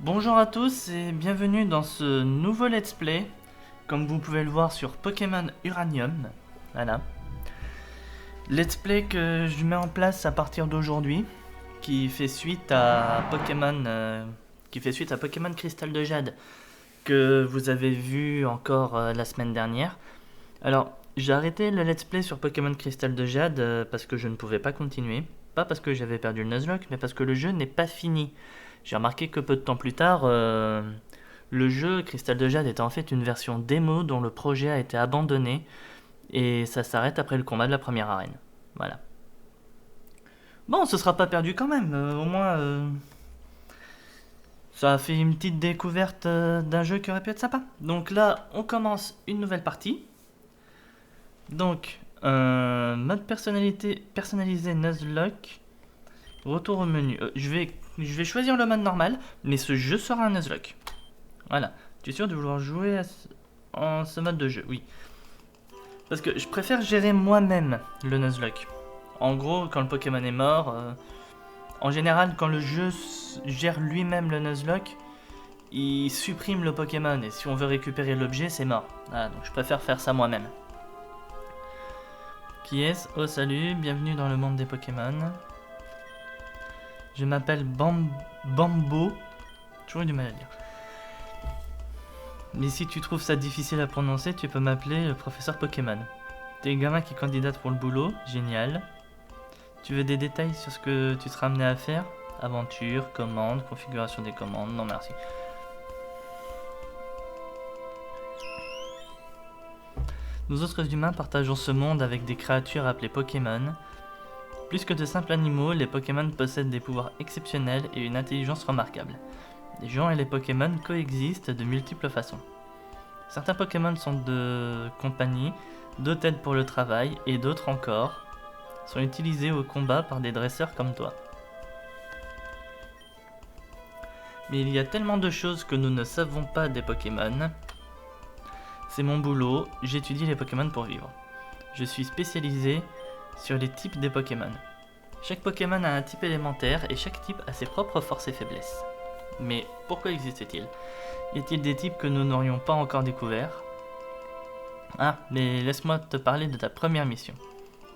Bonjour à tous et bienvenue dans ce nouveau let's play, comme vous pouvez le voir sur Pokémon Uranium. Voilà. Let's play que je mets en place à partir d'aujourd'hui, qui fait suite à Pokémon Cristal de Jade, que vous avez vu encore la semaine dernière. Alors, j'ai arrêté le let's play sur Pokémon Cristal de Jade parce que je ne pouvais pas continuer. Pas parce que j'avais perdu le Nuzlocke, mais parce que le jeu n'est pas fini. J'ai remarqué que peu de temps plus tard, le jeu Cristal de Jade était en fait une version démo dont le projet a été abandonné et ça s'arrête après le combat de la première arène. Voilà. Bon, ce sera pas perdu quand même. Au moins, ça a fait une petite découverte d'un jeu qui aurait pu être sympa. Donc là, on commence une nouvelle partie. Donc, mode personnalisé Nuzlocke. Retour au menu. Je vais choisir le mode normal, mais ce jeu sera un Nuzlocke. Voilà. Tu es sûr de vouloir jouer en ce mode de jeu? Oui. Parce que je préfère gérer moi-même le Nuzlocke. En gros, quand le Pokémon est mort, en général, quand le jeu gère lui-même le Nuzlocke, il supprime le Pokémon. Et si on veut récupérer l'objet, c'est mort. Voilà, donc je préfère faire ça moi-même. Qui est-ce? Oh, salut, bienvenue dans le monde des Pokémon. Je m'appelle Bambo. Toujours eu du mal à dire. Mais si tu trouves ça difficile à prononcer, tu peux m'appeler le professeur Pokémon. T'es un gamin qui candidate pour le boulot, génial. Tu veux des détails sur ce que tu seras amené à faire? Aventure, commande, configuration des commandes, non merci. Nous autres humains partageons ce monde avec des créatures appelées Pokémon. Plus que de simples animaux, les Pokémon possèdent des pouvoirs exceptionnels et une intelligence remarquable. Les gens et les Pokémon coexistent de multiples façons. Certains Pokémon sont de compagnie, d'autres aident pour le travail, et d'autres encore sont utilisés au combat par des dresseurs comme toi. Mais il y a tellement de choses que nous ne savons pas des Pokémon. C'est mon boulot, j'étudie les Pokémon pour vivre. Je suis spécialisé sur les types des Pokémon. Chaque Pokémon a un type élémentaire et chaque type a ses propres forces et faiblesses. Mais pourquoi existe-t-il? Y a-t-il des types que nous n'aurions pas encore découverts? Ah, mais laisse-moi te parler de ta première mission.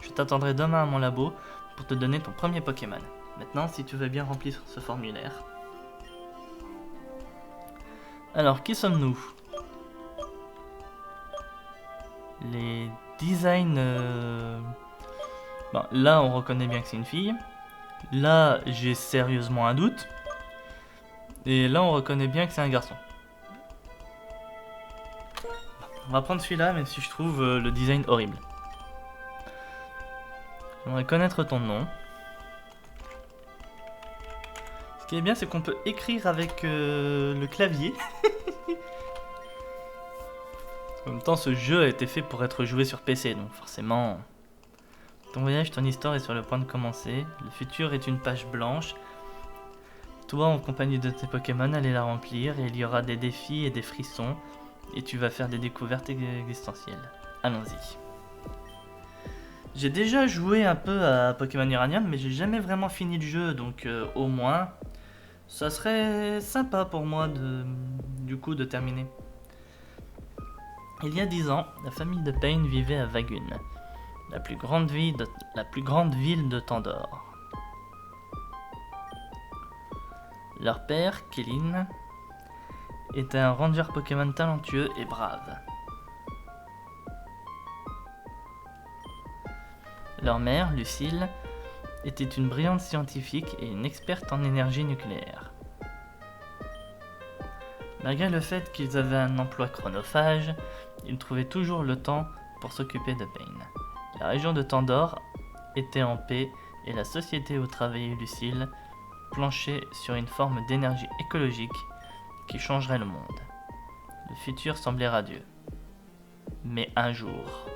Je t'attendrai demain à mon labo pour te donner ton premier Pokémon. Maintenant, si tu veux bien remplir ce formulaire. Alors, qui sommes-nous? Les designs... Bon, là, on reconnaît bien que c'est une fille. Là, j'ai sérieusement un doute. Et là, on reconnaît bien que c'est un garçon. On va prendre celui-là, même si je trouve le design horrible. J'aimerais connaître ton nom. Ce qui est bien, c'est qu'on peut écrire avec le clavier. En même temps, ce jeu a été fait pour être joué sur PC, donc forcément... Ton voyage, ton histoire est sur le point de commencer. Le futur est une page blanche. Toi, en compagnie de tes Pokémon, allez la remplir et il y aura des défis et des frissons. Et tu vas faire des découvertes existentielles. Allons-y. J'ai déjà joué un peu à Pokémon Uranium, mais j'ai jamais vraiment fini le jeu, donc au moins, ça serait sympa pour moi de terminer. Il y a 10 ans, la famille de Pain vivait à Vagun, la plus grande ville de Tandor. Leur père, Kélin, était un ranger Pokémon talentueux et brave. Leur mère, Lucille, était une brillante scientifique et une experte en énergie nucléaire. Malgré le fait qu'ils avaient un emploi chronophage, ils trouvaient toujours le temps pour s'occuper de Pain. La région de Tandor était en paix et la société où travaillait Lucille planchait sur une forme d'énergie écologique qui changerait le monde. Le futur semblait radieux. Mais un jour...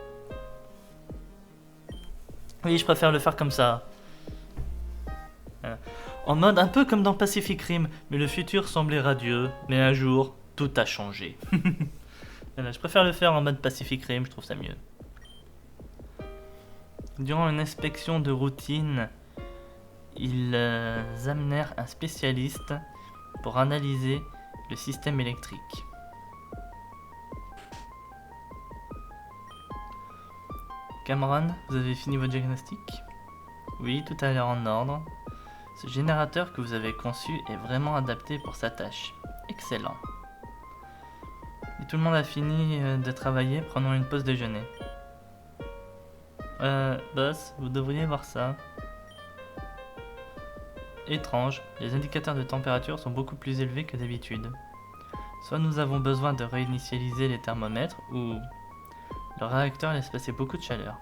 Oui, je préfère le faire comme ça. En mode un peu comme dans Pacific Rim, mais le futur semblait radieux, mais un jour, tout a changé. Voilà, je préfère le faire en mode Pacific Rim, je trouve ça mieux. Durant une inspection de routine, ils amenèrent un spécialiste pour analyser le système électrique. Cameron, vous avez fini votre diagnostic? Oui, tout a l'air en ordre. Ce générateur que vous avez conçu est vraiment adapté pour sa tâche. Excellent. Et tout le monde a fini de travailler, prenons une pause déjeuner. Boss, vous devriez voir ça. Étrange, les indicateurs de température sont beaucoup plus élevés que d'habitude. Soit nous avons besoin de réinitialiser les thermomètres, ou le réacteur laisse passer beaucoup de chaleur.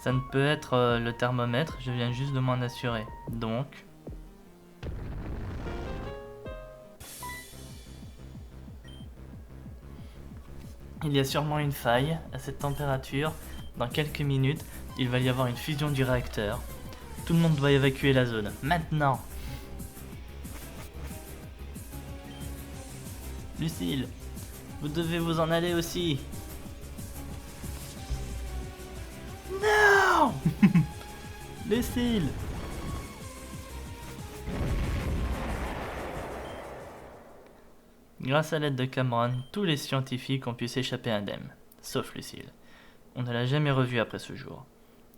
Ça ne peut être le thermomètre, je viens juste de m'en assurer. Donc... il y a sûrement une faille à cette température. Dans quelques minutes, il va y avoir une fusion du réacteur. Tout le monde doit évacuer la zone. Maintenant! Lucille, vous devez vous en aller aussi. Non. Lucille. Grâce à l'aide de Cameron, tous les scientifiques ont pu s'échapper indemnes, sauf Lucille. On ne l'a jamais revue après ce jour.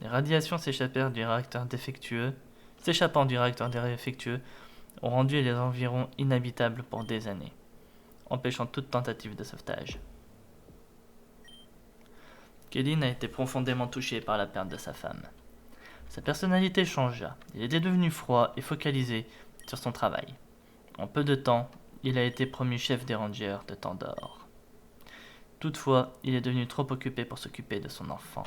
Les radiations s'échappant du réacteur défectueux ont rendu les environs inhabitables pour des années, empêchant toute tentative de sauvetage. Kevin a été profondément touché par la perte de sa femme. Sa personnalité changea, il était devenu froid et focalisé sur son travail. En peu de temps, il a été promu chef des Rangers de Tandor. Toutefois, il est devenu trop occupé pour s'occuper de son enfant.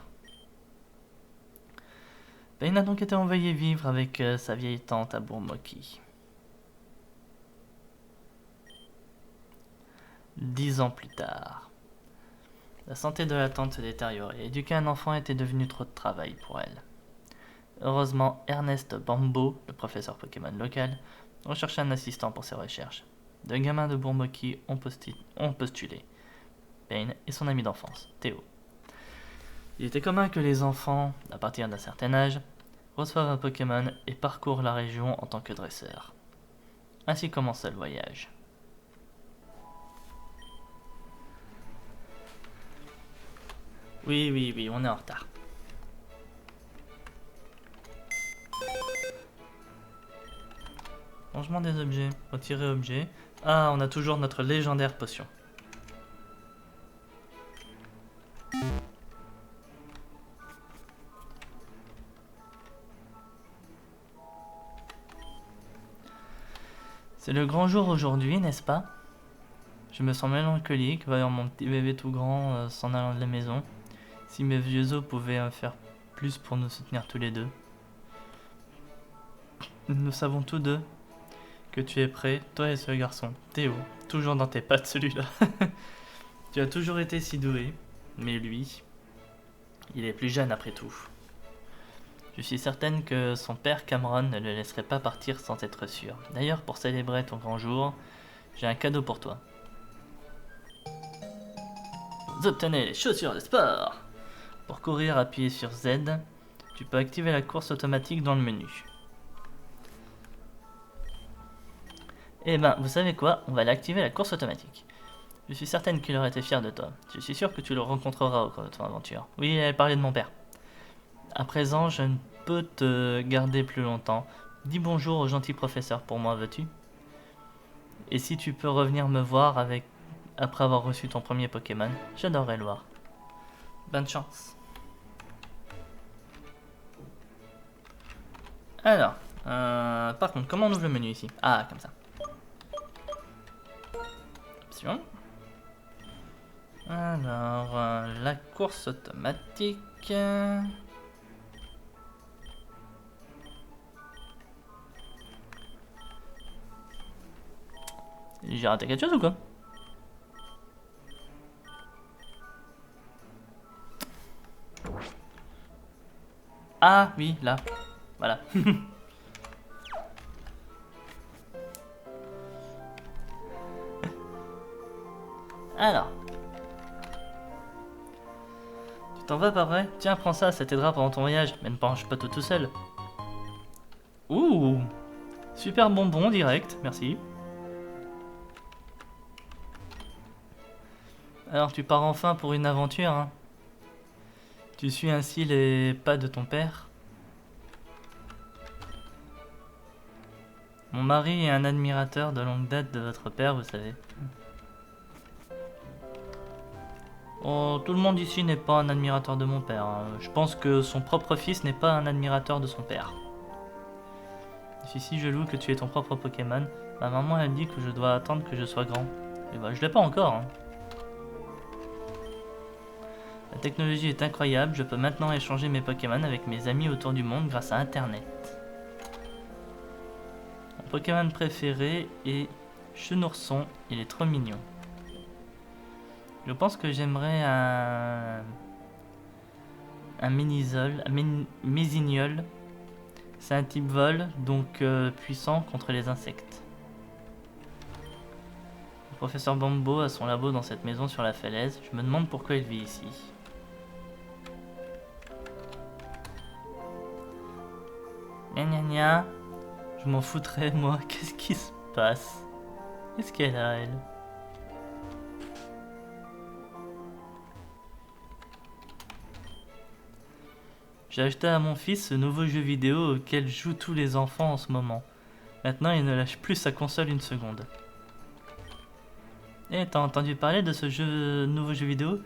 Il a donc été envoyé vivre avec sa vieille tante à Bourmoki. 10 ans plus tard. La santé de la tante se détériorait. Éduquer un enfant était devenu trop de travail pour elle. Heureusement, Ernest Bambo, le professeur Pokémon local, recherchait un assistant pour ses recherches. Deux gamins de Bourmoki ont postulé. Payne et son ami d'enfance, Théo. Il était commun que les enfants, à partir d'un certain âge, reçoivent un Pokémon et parcourent la région en tant que dresseurs. Ainsi commença le voyage. Oui, on est en retard. Rangement des objets, retirer objet. Ah, on a toujours notre légendaire potion. C'est le grand jour aujourd'hui, n'est-ce pas? Je me sens mélancolique, voyant mon petit bébé tout grand s'en allant de la maison. Si mes vieux os pouvaient faire plus pour nous soutenir tous les deux. Nous savons tous deux que tu es prêt, toi et ce garçon, Théo, toujours dans tes pattes celui-là. Tu as toujours été si doué, mais lui, il est plus jeune après tout. Je suis certaine que son père Cameron ne le laisserait pas partir sans être sûr. D'ailleurs, pour célébrer ton grand jour, j'ai un cadeau pour toi. Vous obtenez les chaussures de sport. Pour courir, appuyez sur Z. Tu peux activer la course automatique dans le menu. Eh ben, vous savez quoi? On va l'activer la course automatique. Je suis certaine qu'il aurait été fier de toi. Je suis sûr que tu le rencontreras au cours de ton aventure. Oui, elle parlait de mon père. À présent, je ne peux te garder plus longtemps. Dis bonjour au gentil professeur pour moi, veux-tu? Et si tu peux revenir me voir après avoir reçu ton premier Pokémon, j'adorerais le voir. Bonne chance. Alors, par contre, comment on ouvre le menu ici? Ah, comme ça. Option. Alors, la course automatique. J'ai raté quelque chose ou quoi? Ah oui, là. Voilà. Alors. Tu t'en vas pas vrai? Tiens, prends ça t'aidera pendant ton voyage. Mais ne penche pas tout seul. Ouh! Super bonbon direct, merci. Alors tu pars enfin pour une aventure, hein. Tu suis ainsi les pas de ton père. Mon mari est un admirateur de longue date de votre père, vous savez. Oh, tout le monde ici n'est pas un admirateur de mon père, hein. Je pense que son propre fils n'est pas un admirateur de son père. Je suis si jaloux que tu aies ton propre Pokémon. Ma maman elle dit que je dois attendre que je sois grand. Et bah je l'ai pas encore, hein. La technologie est incroyable, je peux maintenant échanger mes Pokémon avec mes amis autour du monde grâce à Internet. Mon Pokémon préféré est Chenourson, il est trop mignon. Je pense que j'aimerais un Minisol, un Mésignol. C'est un type vol, donc puissant contre les insectes. Le professeur Bambo a son labo dans cette maison sur la falaise. Je me demande pourquoi il vit ici. Gna gna gna. Je m'en foutrais moi, qu'est-ce qui se passe? Qu'est-ce qu'elle a elle? J'ai acheté à mon fils ce nouveau jeu vidéo auquel jouent tous les enfants en ce moment. Maintenant il ne lâche plus sa console une seconde. Eh, t'as entendu parler de ce nouveau jeu vidéo?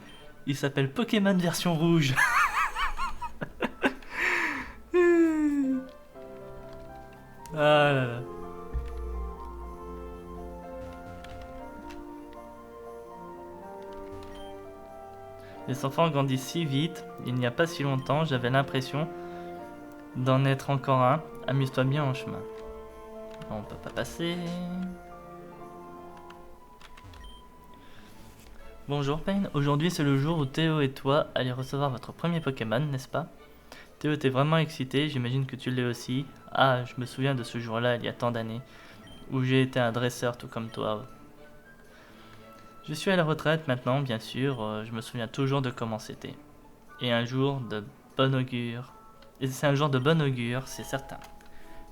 Il s'appelle Pokémon version rouge. Ah là là. Les enfants grandissent si vite, il n'y a pas si longtemps, j'avais l'impression d'en être encore un. Amuse-toi bien en chemin. On peut pas passer. Bonjour Payne, aujourd'hui c'est le jour où Théo et toi allez recevoir votre premier Pokémon, n'est-ce pas? Théo était vraiment excité, j'imagine que tu l'es aussi. Ah, je me souviens de ce jour-là il y a tant d'années, où j'ai été un dresseur tout comme toi. Je suis à la retraite maintenant, bien sûr, je me souviens toujours de comment c'était. Et un jour de bon augure. Et c'est un jour de bon augure, c'est certain.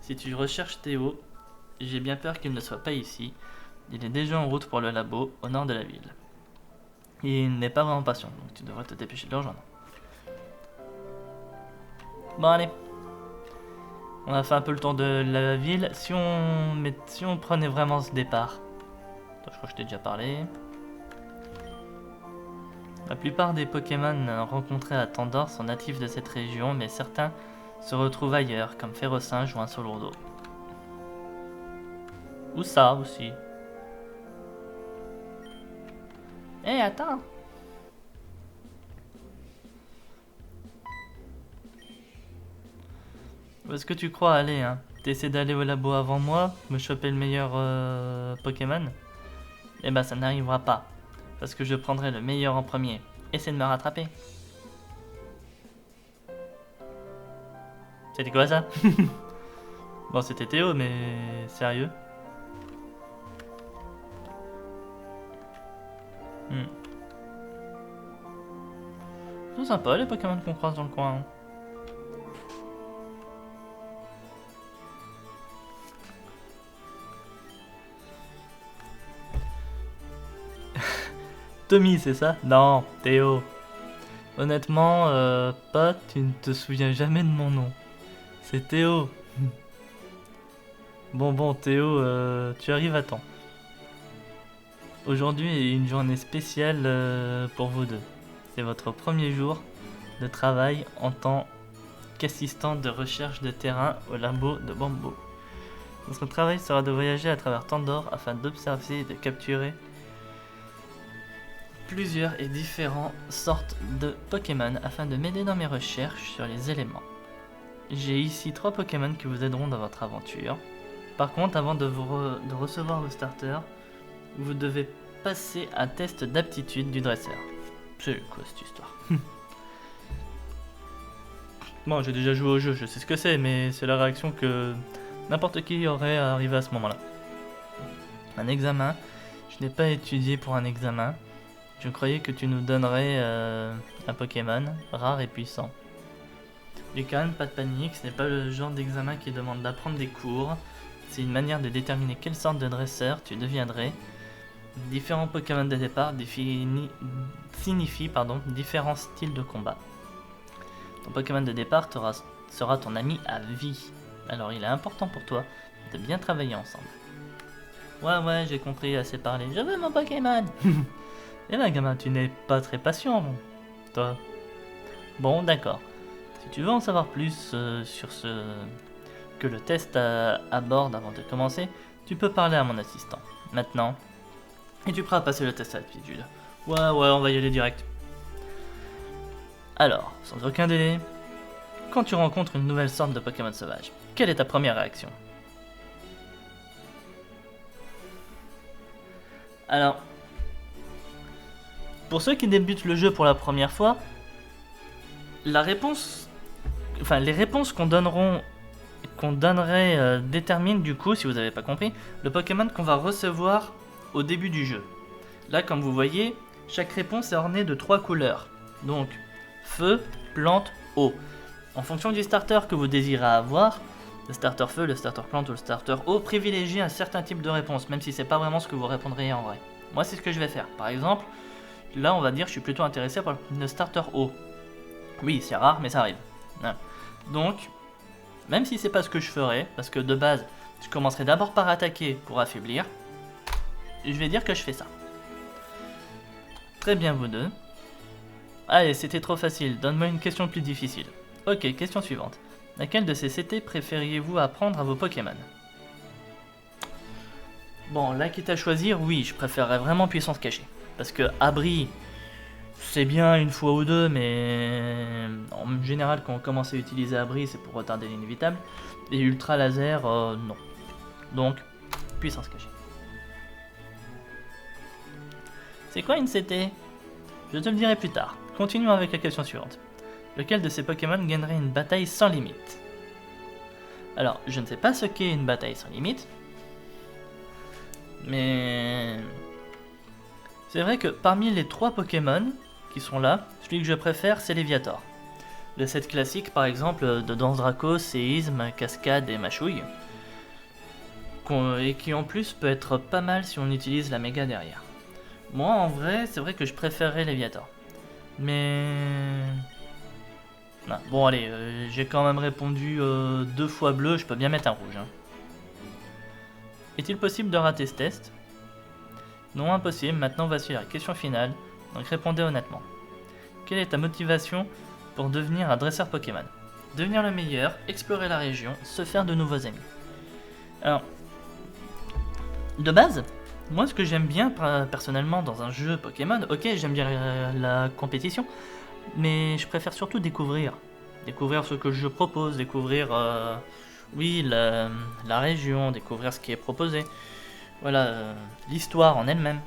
Si tu recherches Théo, j'ai bien peur qu'il ne soit pas ici. Il est déjà en route pour le labo, au nord de la ville. Et il n'est pas vraiment patient, donc tu devrais te dépêcher de le rejoindre. Bon allez. On a fait un peu le tour de la ville. Si on prenait vraiment ce départ. Attends, je crois que je t'ai déjà parlé. La plupart des Pokémon rencontrés à Tandor sont natifs de cette région, mais certains se retrouvent ailleurs, comme Ferrosinge ou un Solourdo. Ou ça aussi. Eh, attends! Où est-ce que tu crois aller, hein? T'essaies d'aller au labo avant moi, me choper le meilleur Pokémon? Eh ben, ça n'arrivera pas. Parce que je prendrai le meilleur en premier. Essaie de me rattraper. C'était quoi ça? Bon, c'était Théo, mais sérieux? C'est sympa les Pokémon qu'on croise dans le coin, hein. Tommy, c'est ça? Non, Théo. Honnêtement, pote, tu ne te souviens jamais de mon nom. C'est Théo. Bon, Théo, tu arrives à temps. Aujourd'hui est une journée spéciale pour vous deux. C'est votre premier jour de travail en tant qu'assistant de recherche de terrain au labo de Bambo. Notre travail sera de voyager à travers Tandor afin d'observer et de capturer plusieurs et différentes sortes de Pokémon afin de m'aider dans mes recherches sur les éléments. J'ai ici 3 Pokémon qui vous aideront dans votre aventure. Par contre, avant de recevoir le starter, vous devez passer un test d'aptitude du dresseur. C'est quoi cette histoire? Bon, j'ai déjà joué au jeu, je sais ce que c'est, mais c'est la réaction que n'importe qui aurait arrivé à ce moment-là. Un examen. Je n'ai pas étudié pour un examen. Je croyais que tu nous donnerais un Pokémon rare et puissant. Du calme, pas de panique, ce n'est pas le genre d'examen qui demande d'apprendre des cours. C'est une manière de déterminer quelle sorte de dresseur tu deviendrais. Différents Pokémon de départ signifient différents styles de combat. Ton Pokémon de départ sera ton ami à vie. Alors il est important pour toi de bien travailler ensemble. Ouais, j'ai compris, assez parlé. Je veux mon Pokémon. Eh ben gamin, tu n'es pas très patient, toi. Bon, d'accord. Si tu veux en savoir plus sur ce que le test aborde avant de commencer, tu peux parler à mon assistant. Maintenant, es-tu prêt à passer le test à l'aptitude? Ouais, on va y aller direct. Alors, sans aucun délai, quand tu rencontres une nouvelle sorte de Pokémon sauvage, quelle est ta première réaction? Alors, pour ceux qui débutent le jeu pour la première fois, les réponses qu'on donnerait déterminent du coup, si vous n'avez pas compris, le Pokémon qu'on va recevoir au début du jeu. Là, comme vous voyez, chaque réponse est ornée de 3 couleurs. Donc, feu, plante, eau. En fonction du starter que vous désirez avoir, le starter feu, le starter plante ou le starter eau, privilégiez un certain type de réponse, même si c'est pas vraiment ce que vous répondriez en vrai. Moi, c'est ce que je vais faire. Par exemple, là, on va dire que je suis plutôt intéressé par le starter eau. Oui, c'est rare, mais ça arrive. Voilà. Donc, même si c'est pas ce que je ferais, parce que de base, je commencerai d'abord par attaquer pour affaiblir, je vais dire que je fais ça. Très bien, vous deux. Allez, c'était trop facile, donne-moi une question plus difficile. Ok, question suivante. Laquelle de ces CT préfériez-vous apprendre à vos Pokémon? Bon, là quitte à choisir, oui, je préférerais vraiment puissance cachée. Parce que abri, c'est bien une fois ou deux, mais en général, quand on commence à utiliser abri, c'est pour retarder l'inévitable. Et ultra laser, non. Donc, puissance cachée. C'est quoi une CT? Je te le dirai plus tard. Continuons avec la question suivante. Lequel de ces Pokémon gagnerait une bataille sans limite? Alors, je ne sais pas ce qu'est une bataille sans limite, mais c'est vrai que parmi les 3 Pokémon qui sont là, celui que je préfère, c'est Léviator. Le set classique, par exemple, de Danse Draco, Séisme, Cascade et Machouille, et qui en plus peut être pas mal si on utilise la méga derrière. Moi, en vrai, c'est vrai que je préférerais Léviator. Mais non. Bon, allez, j'ai quand même répondu 2 fois bleu, je peux bien mettre un rouge. Hein. Est-il possible de rater ce test? Non, impossible. Maintenant, voici la question finale. Donc, répondez honnêtement. Quelle est ta motivation pour devenir un dresseur Pokémon? Devenir le meilleur, explorer la région, se faire de nouveaux amis. Alors, de base, moi, ce que j'aime bien personnellement dans un jeu Pokémon, ok, j'aime bien la compétition, mais je préfère surtout découvrir ce que je propose, découvrir, oui, la région, découvrir ce qui est proposé. Voilà, l'histoire en elle-même.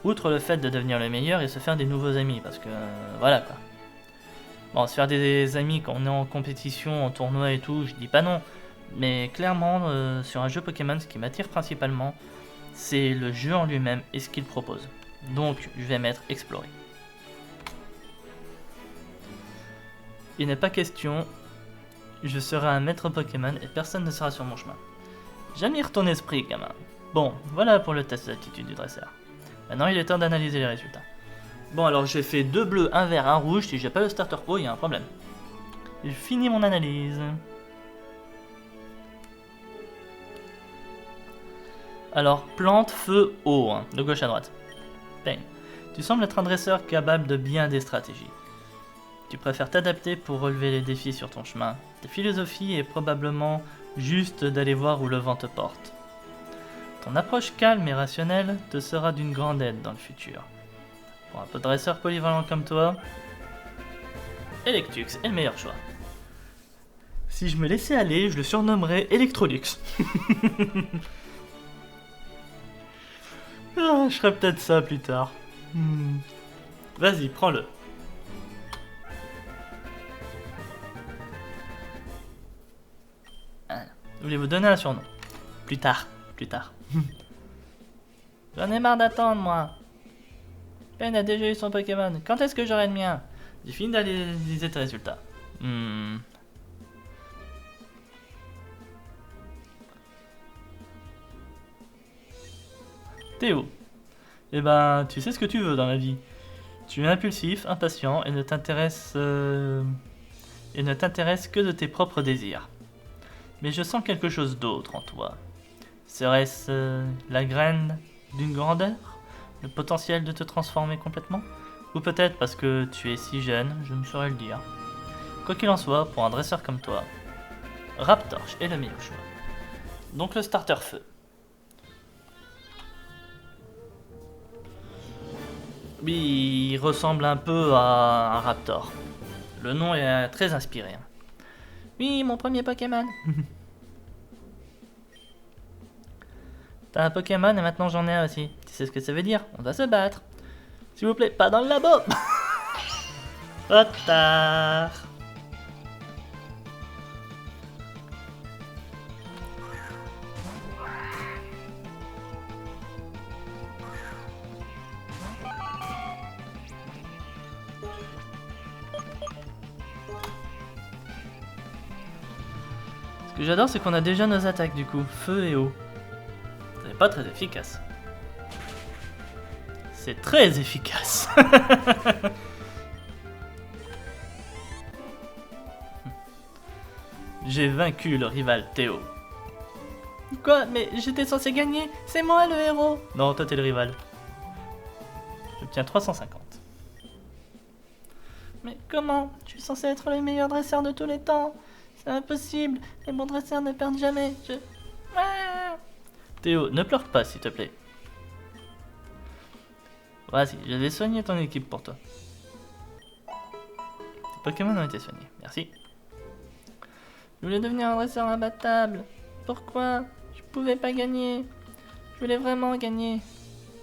Outre le fait de devenir le meilleur et se faire des nouveaux amis, parce que, voilà quoi. Bon, se faire des amis quand on est en compétition, en tournoi et tout, je dis pas non. Mais clairement, sur un jeu Pokémon, ce qui m'attire principalement, c'est le jeu en lui-même et ce qu'il propose. Donc, je vais mettre explorer. Il n'est pas question, je serai un maître Pokémon et personne ne sera sur mon chemin. J'admire ton esprit, gamin. Bon, voilà pour le test d'aptitude du dresseur. Maintenant, il est temps d'analyser les résultats. Bon, alors j'ai fait 2 bleus, 1 vert, 1 rouge. Si j'ai pas le starter haut, il y a un problème. J'ai fini mon analyse. Alors, plante, feu, eau, hein, de gauche à droite. Bang. Tu sembles être un dresseur capable de bien des stratégies. Tu préfères t'adapter pour relever les défis sur ton chemin. Ta philosophie est probablement juste d'aller voir où le vent te porte. Ton approche calme et rationnelle te sera d'une grande aide dans le futur. Pour un peu de dresseur polyvalent comme toi, Electux est le meilleur choix. Si je me laissais aller, je le surnommerais Electrolux. Ah, je ferais peut-être ça plus tard. Vas-y, prends-le. Voulez-vous donner un surnom? Plus tard. J'en ai marre d'attendre, moi. Ben a déjà eu son Pokémon. Quand est-ce que j'aurai le mien? J'ai fini d'analyser tes résultats. Théo. Eh ben, tu sais ce que tu veux dans la vie. Tu es impulsif, impatient et ne t'intéresse que de tes propres désirs. Mais je sens quelque chose d'autre en toi. Serait-ce la graine d'une grandeur? Le potentiel de te transformer complètement? Ou peut-être parce que tu es si jeune, je ne saurais le dire. Quoi qu'il en soit, pour un dresseur comme toi, Raptorch est le meilleur choix. Donc le starter feu. Oui, il ressemble un peu à un Raptor. Le nom est très inspiré. Oui, mon premier Pokémon. T'as un Pokémon et maintenant j'en ai un aussi. Tu sais ce que ça veut dire? On doit se battre. S'il vous plaît, pas dans le labo. Trop tard. Ce que j'adore, c'est qu'on a déjà nos attaques du coup, feu et eau. C'est pas très efficace. C'est très efficace. J'ai vaincu le rival Théo. Quoi? Mais j'étais censé gagner. C'est moi le héros. Non, toi t'es le rival. J'obtiens 350. Mais comment? Je suis censé être le meilleur dresseur de tous les temps. C'est impossible. Les bons dresseurs ne perdent jamais. Théo, ne pleure pas s'il te plaît. Vas-y, je vais soigner ton équipe pour toi. Tes Pokémon ont été soignés, merci. Je voulais devenir un dresseur imbattable. Pourquoi? Je pouvais pas gagner. Je voulais vraiment gagner.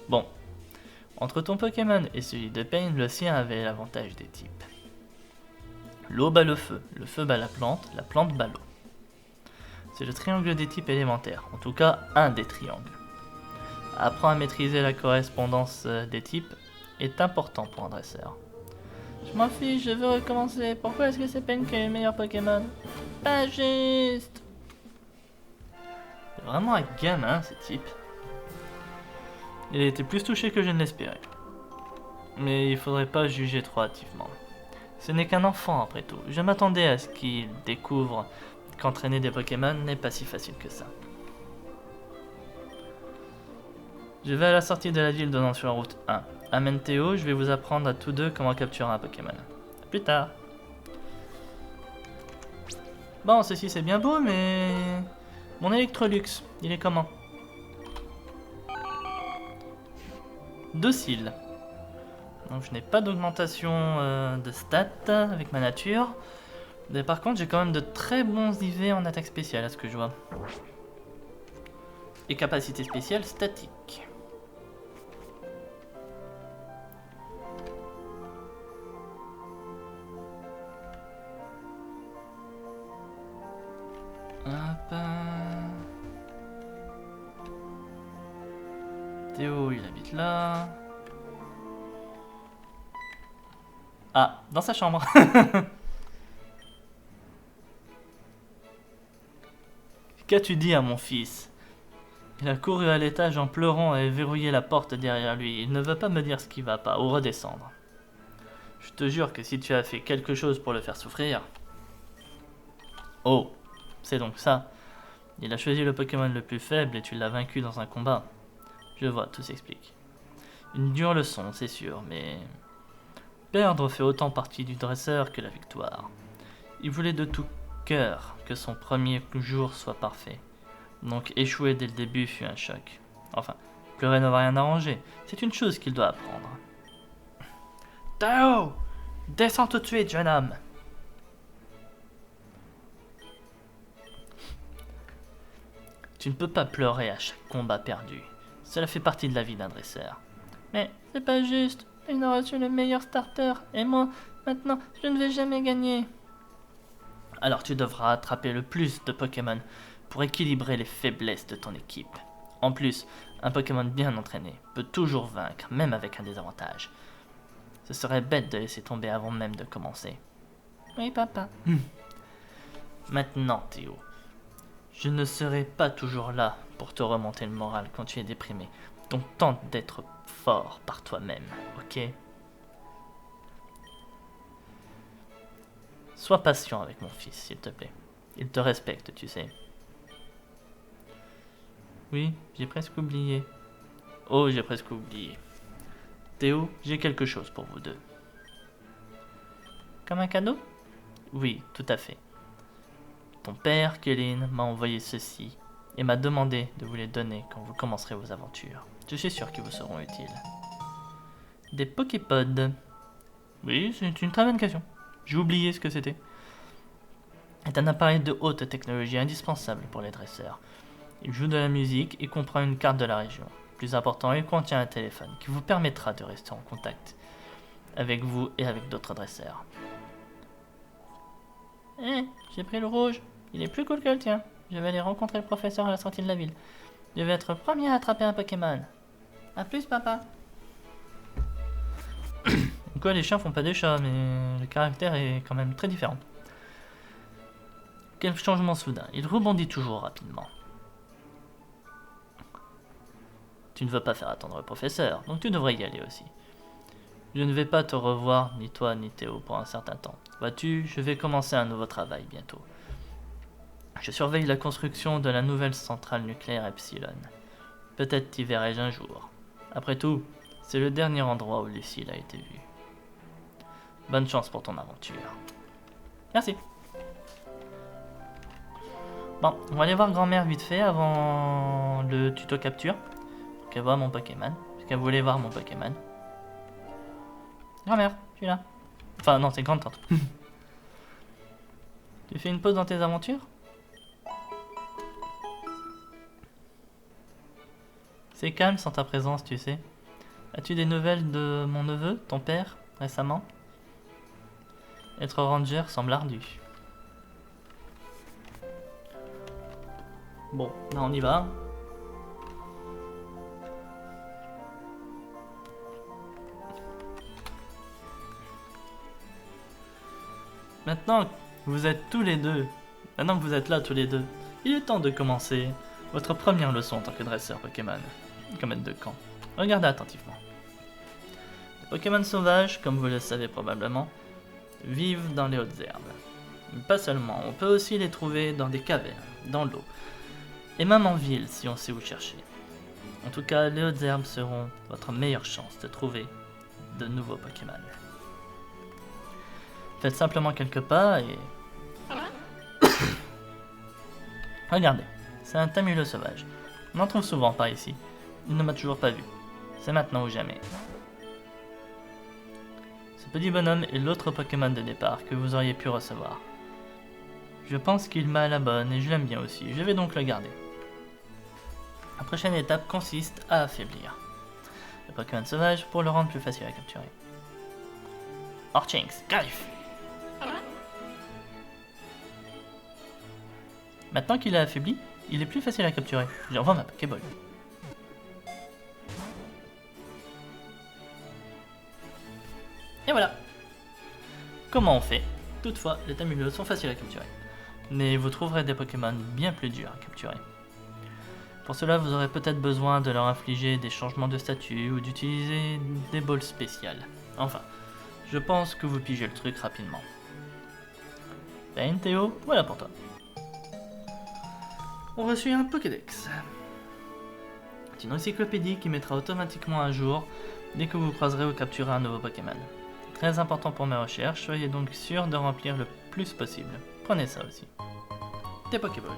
Bon. Entre ton Pokémon et celui de Pain, le sien avait l'avantage des types. L'eau bat le feu bat la plante bat l'eau. C'est le triangle des types élémentaires, en tout cas un des triangles. Apprends à maîtriser la correspondance des types est important pour un dresseur. Je m'en fiche, je veux recommencer. Pourquoi est-ce que c'est Pain qui est le meilleur Pokémon? Pas juste. C'est vraiment un gamin, ce type. Il a été plus touché que je ne l'espérais. Mais il faudrait pas juger trop hâtivement. Ce n'est qu'un enfant après tout. Je m'attendais à ce qu'il découvre qu'entraîner des Pokémon n'est pas si facile que ça. Je vais à la sortie de la ville donnant sur la route 1. Amène Théo, je vais vous apprendre à tous deux comment capturer un Pokémon. A plus tard. Bon, ceci c'est bien beau, mais... Mon Electrolux, il est comment? Docile. Donc je n'ai pas d'augmentation de stats avec ma nature. Mais par contre, j'ai quand même de très bons IV en attaque spéciale, à ce que je vois. Et capacité spéciale statique. Hop. Théo, il habite là. Ah, dans sa chambre. Qu'as-tu dit à mon fils? Il a couru à l'étage en pleurant et verrouillé la porte derrière lui. Il ne veut pas me dire ce qui va pas ou redescendre. Je te jure que si tu as fait quelque chose pour le faire souffrir... Oh, c'est donc ça. Il a choisi le Pokémon le plus faible et tu l'as vaincu dans un combat. Je vois, tout s'explique. Une dure leçon, c'est sûr, mais... Perdre fait autant partie du dresseur que la victoire. Il voulait de tout cœur que son premier jour soit parfait. Donc échouer dès le début fut un choc. Enfin, pleurer ne va rien arranger. C'est une chose qu'il doit apprendre. Tao! Descends tout de suite, jeune homme! Tu ne peux pas pleurer à chaque combat perdu. Cela fait partie de la vie d'un dresseur. Mais c'est pas juste. Il a reçu le meilleur starter. Et moi, maintenant, je ne vais jamais gagner. Alors tu devras attraper le plus de Pokémon pour équilibrer les faiblesses de ton équipe. En plus, un Pokémon bien entraîné peut toujours vaincre, même avec un désavantage. Ce serait bête de laisser tomber avant même de commencer. Oui, papa. Maintenant, Théo, je ne serai pas toujours là pour te remonter le moral quand tu es déprimé. Donc tente d'être fort par toi-même, ok? Sois patient avec mon fils, s'il te plaît. Il te respecte, tu sais. Oui, j'ai presque oublié. Oh, j'ai presque oublié. Théo, j'ai quelque chose pour vous deux. Comme un cadeau? Oui, tout à fait. Ton père, Kéline, m'a envoyé ceci et m'a demandé de vous les donner quand vous commencerez vos aventures. Je suis sûr qu'ils vous seront utiles. Des Poképods. Oui, c'est une très bonne question. J'ai oublié ce que c'était. C'est un appareil de haute technologie indispensable pour les dresseurs. Il joue de la musique et comprend une carte de la région. Plus important, il contient un téléphone qui vous permettra de rester en contact avec vous et avec d'autres dresseurs. J'ai pris le rouge. Il est plus cool que le tien. Je vais aller rencontrer le professeur à la sortie de la ville. Je vais être le premier à attraper un Pokémon. A plus, papa. Quoi, les chiens font pas des chats, mais le caractère est quand même très différent. Quel changement soudain. Il rebondit toujours rapidement. Tu ne veux pas faire attendre le professeur, donc tu devrais y aller aussi. Je ne vais pas te revoir, ni toi ni Théo, pour un certain temps. Vois-tu, je vais commencer un nouveau travail bientôt. Je surveille la construction de la nouvelle centrale nucléaire Epsilon. Peut-être t'y verrai-je un jour. Après tout, c'est le dernier endroit où Lucille a été vue. Bonne chance pour ton aventure. Merci. Bon, on va aller voir grand-mère vite fait avant le tuto capture. Pour qu'elle voit mon Pokémon. Parce qu'elle voulait voir mon Pokémon. Grand-mère, je suis là. Enfin, non, c'est grande-tante. Tu fais une pause dans tes aventures? C'est calme sans ta présence, tu sais. As-tu des nouvelles de mon neveu, ton père, récemment? Être ranger semble ardu. Bon, là on y va. Maintenant que vous êtes tous les deux, maintenant que vous êtes là tous les deux, il est temps de commencer votre première leçon en tant que dresseur Pokémon, comme aide de camp. Regardez attentivement. Les Pokémon sauvages, comme vous le savez probablement, vivent dans les hautes herbes. Mais pas seulement, on peut aussi les trouver dans des cavernes, dans l'eau, et même en ville si on sait où chercher. En tout cas, les hautes herbes seront votre meilleure chance de trouver de nouveaux Pokémon. Faites simplement quelques pas et... Regardez, c'est un Tamuleux sauvage. On en trouve souvent par ici. Il ne m'a toujours pas vu. C'est maintenant ou jamais. Ce petit bonhomme est l'autre Pokémon de départ que vous auriez pu recevoir. Je pense qu'il m'a à la bonne et je l'aime bien aussi. Je vais donc le garder. La prochaine étape consiste à affaiblir le Pokémon sauvage pour le rendre plus facile à capturer. Orchinx, Griffe. Maintenant qu'il est affaibli, il est plus facile à capturer. J'envoie ma Pokéball. Et voilà. Comment on fait? Toutefois, les Tamuleux sont faciles à capturer. Mais vous trouverez des Pokémon bien plus durs à capturer. Pour cela, vous aurez peut-être besoin de leur infliger des changements de statut ou d'utiliser des balls spéciales. Enfin, je pense que vous pigez le truc rapidement. Ben, Théo, voilà pour toi. On reçut un Pokédex. C'est une encyclopédie qui mettra automatiquement à jour dès que vous croiserez ou capturez un nouveau Pokémon. Très important pour mes recherches, soyez donc sûr de remplir le plus possible. Prenez ça aussi. Des Pokéballs.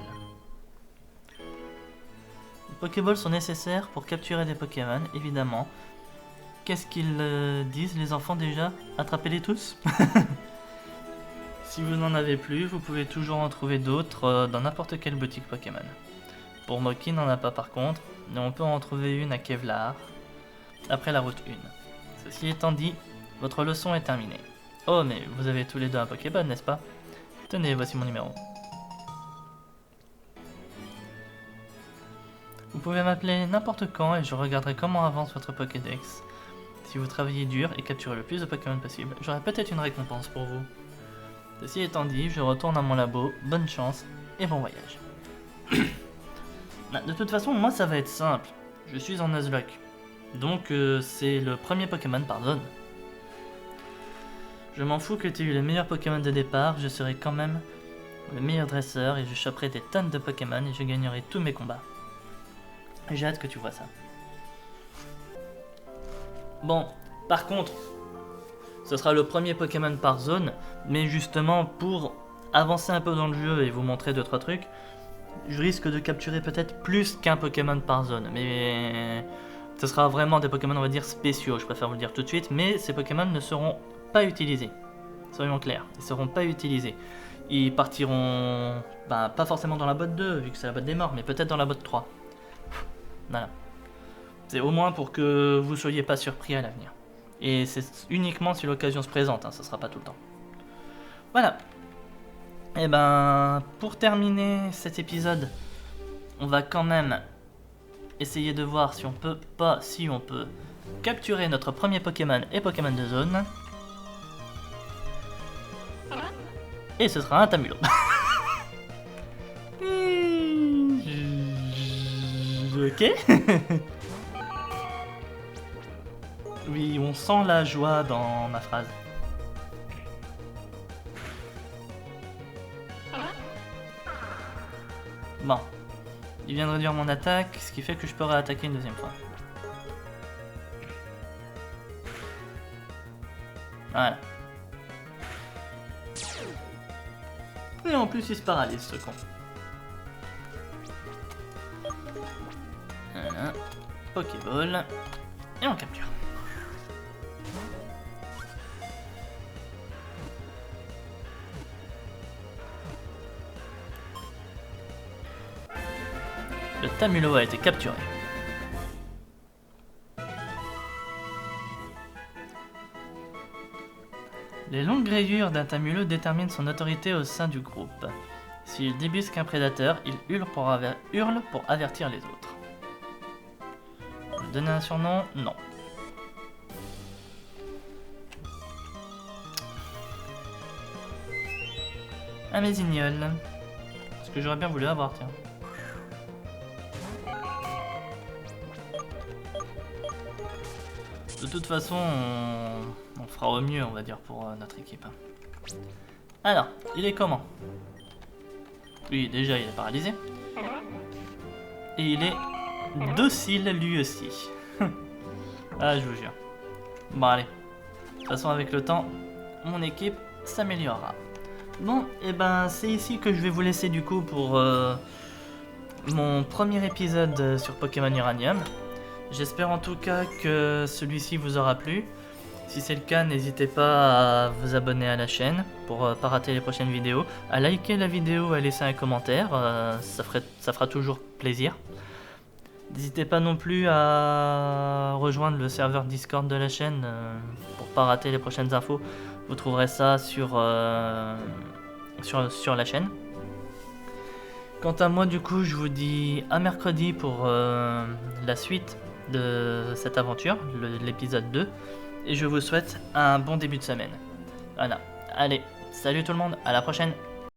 Les Pokéballs sont nécessaires pour capturer des Pokémon, évidemment. Qu'est-ce qu'ils disent les enfants déjà? Attrapez-les tous. Si vous n'en avez plus, vous pouvez toujours en trouver d'autres dans n'importe quelle boutique Pokémon. Pour Moki n'en a pas par contre, mais on peut en trouver une à Kevlar, après la route 1. Ceci étant dit, votre leçon est terminée. Oh, mais vous avez tous les deux un Pokéball, n'est-ce pas? Tenez, voici mon numéro. Vous pouvez m'appeler n'importe quand et je regarderai comment avance votre Pokédex. Si vous travaillez dur et capturez le plus de Pokémon possible, j'aurai peut-être une récompense pour vous. Ceci étant dit, je retourne à mon labo, bonne chance et bon voyage. De toute façon, moi ça va être simple. je suis en Nuzlocke. Donc c'est le premier Pokémon par zone. Je m'en fous que tu aies eu le meilleur Pokémon de départ, je serai quand même le meilleur dresseur et je choperai des tonnes de Pokémon et je gagnerai tous mes combats. J'ai hâte que tu vois ça. Bon, par contre, ce sera le premier Pokémon par zone, mais justement pour avancer un peu dans le jeu et vous montrer 2-3 trucs, je risque de capturer peut-être plus qu'un Pokémon par zone, mais ce sera vraiment des Pokémon on va dire spéciaux, je préfère vous le dire tout de suite, mais ces Pokémon ne seront pas utilisés. Soyons clairs, ils ne seront pas utilisés. Ils partiront, pas forcément dans la boîte 2, vu que c'est la boîte des morts, mais peut-être dans la boîte 3. Voilà. C'est au moins pour que vous soyez pas surpris à l'avenir. Et c'est uniquement si l'occasion se présente, hein, ça sera pas tout le temps. Voilà. Et pour terminer cet épisode, on va quand même essayer de voir si on peut capturer notre premier Pokémon et Pokémon de zone. Et ce sera un Tamulo. Ok. Oui, on sent la joie dans ma phrase. Bon. Il vient de réduire mon attaque, ce qui fait que je peux réattaquer une deuxième fois. Voilà. Et en plus, il se paralyse, ce con. Voilà. Pokéball. Et on capture. Le Tamulo a été capturé. Les longues rayures d'un Tamulo déterminent son autorité au sein du groupe. S'il débusque un prédateur, il hurle pour avertir les autres. Donner un surnom? Non. Un Mésignol. Ce que j'aurais bien voulu avoir, tiens. De toute façon, on fera au mieux, on va dire, pour notre équipe. Alors, il est comment? Oui, déjà, il est paralysé. Et il est docile, lui aussi. Ah, je vous jure. Bon, allez. De toute façon, avec le temps, mon équipe s'améliorera. Bon, et c'est ici que je vais vous laisser, du coup, pour mon premier épisode sur Pokémon Uranium. J'espère en tout cas que celui-ci vous aura plu. Si c'est le cas, n'hésitez pas à vous abonner à la chaîne pour pas rater les prochaines vidéos, à liker la vidéo, à laisser un commentaire, ça fera toujours plaisir. N'hésitez pas non plus à rejoindre le serveur Discord de la chaîne pour pas rater les prochaines infos. Vous trouverez ça sur la chaîne. Quant à moi, du coup, je vous dis à mercredi pour la suite de cette aventure, l'épisode 2, et je vous souhaite un bon début de semaine. Voilà, allez, salut tout le monde, à la prochaine.